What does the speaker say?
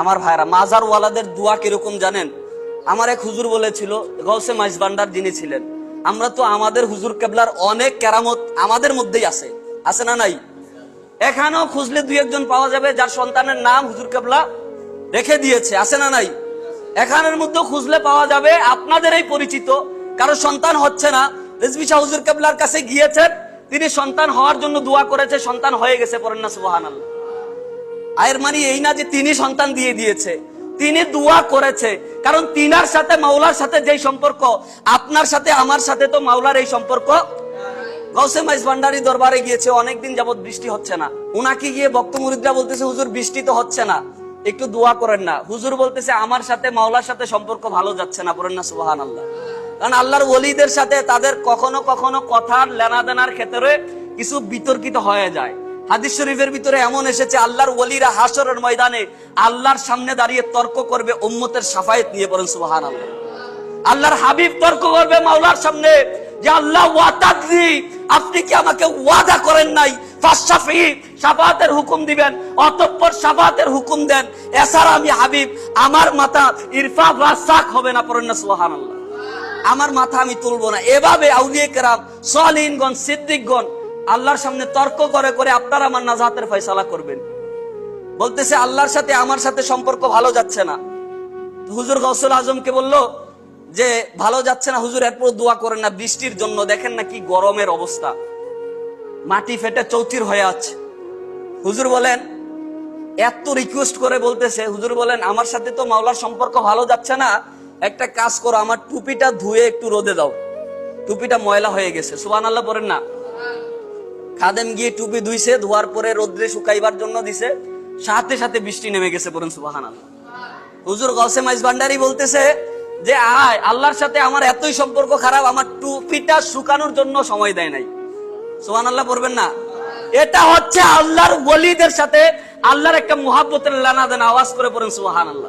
আমার ভাইরা, মাজার ওয়ালাদের দোয়া কিরকম জানেন? আমার এক হুজুর বলেছিল, গৌসে মাইজ ভান্ডার যিনি ছিলেন, আমরা তো আমাদের হুজুর কেবলার অনেক কেরামত আমাদের মধ্যেই আছে, আছে না নাই? এখানেও খুঁজলে দুই একজন পাওয়া যাবে যার সন্তানের নাম হুজুর কেবলা রেখে দিয়েছে, আছে না নাই? এখানের মধ্যে খুঁজলে পাওয়া যাবে আপনাদের এই পরিচিত কারো সন্তান হচ্ছে না, রিজভী শাহ হুজুর কেবলার কাছে গিয়েছেন, তিনি সন্তান হওয়ার জন্য দোয়া করেছে, সন্তান হয়ে গেছে, পড়েন না সুবহানাল্লাহ। আয়ের মানে এই না যে তিনি সন্তান দিয়ে দিয়েছে, তিনি দোয়া করেছে, কারণ তিনার সাথে মাওলার সাথে যেই সম্পর্ক, আপনার সাথে আমার সাথে তো মাওলার এই সম্পর্ক। গৌসে মাইজ ভান্ডারী দরবারে গিয়েছে, অনেকদিন যাবত বৃষ্টি হচ্ছে না, উনাকে গিয়ে ভক্ত মুরিদরা বলতেছে, হুজুর বৃষ্টি তো হচ্ছে না, একটু দোয়া করেন না। হুজুর বলতেছে, আমার সাথে মাওলার সাথে সম্পর্ক ভালো যাচ্ছে না, পড়েন না সুবহানাল্লাহ। কারণ আল্লাহর ওলিদের সাথে তাদের কখনো কখনো কথার লেনা দেনার ক্ষেত্রে কিছু বিতর্কিত হয়ে যায়। হাদিস শরীফের ভিতরে এমন এসেছে, আল্লাহর ওলিরা হাসরের ময়দানে আল্লাহর সামনে দাঁড়িয়ে তর্ক করবে উম্মতের শাফায়াত নিয়ে, পড়েন সুবহানাল্লাহ। আল্লাহর হাবিব তর্ক করবে মাওলার সামনে যে আল্লাহ ওয়াতাদি, আপনি কি আমাকে ওয়াদা করেন নাই ফাশফি, শাফায়াতের হুকুম দিবেন, অতঃপর শাফায়াতের হুকুম দেন, এছাড়া আমি হাবিব আমার মাথা ইরফা বা সাক হবে না, পড়েন না সুবহানাল্লাহ। আমার মাথা আমি তুলবো না। এভাবে আউলিয়া কেরাম, সালিহিনগণ, সিদ্দিকগণ আল্লাহর সামনে তর্ক করে করে আপনার আমার নাজাতের ফয়সালা করবেন। বলতেছে আল্লাহর সাথে আমার সাথে সম্পর্ক ভালো যাচ্ছে না। হুজুর গাউসুল আজমকে বলল যে ভালো যাচ্ছে না হুজুর, এরপর দোয়া করেন না বৃষ্টির জন্য, দেখেন না কি গরমের অবস্থা, মাটি ফেটে চৌচির হয়ে আছে। হুজুর বলেন, এত রিকোয়েস্ট করে বলতেছে, হুজুর বলেন আমার সাথে তো মাওলার সম্পর্ক ভালো যাচ্ছে না, একটা কাজ করো, আমার টুপিটা ধুয়ে একটু রোদে দাও, টুপিটা ময়লা হয়ে গেছে। সুবহানাল্লাহ পড়েন না। খাদেম গিয়ে টুপি ধুইছে, ধোয়ার পরে রোদ্রে শুকাইবার জন্য দিছে, সাথে সাথে বৃষ্টি নেমে গেছে, পড়েন সুবহানাল্লাহ। হুজুর গাউসে মাইজ ভান্ডারী বলতেছে যে আয়, আল্লাহর সাথে আমার এতই সম্পর্ক খারাপ, আমার টুপিটা শুকানোর জন্য সময় দেয় নাই। সুবহানাল্লাহ পড়বেন না। এটা হচ্ছে আল্লাহর ওলিদের সাথে আল্লাহর একটা মুহাব্বতের লেনা দেনা, আওয়াজ করে পড়েন সুবহানাল্লাহ।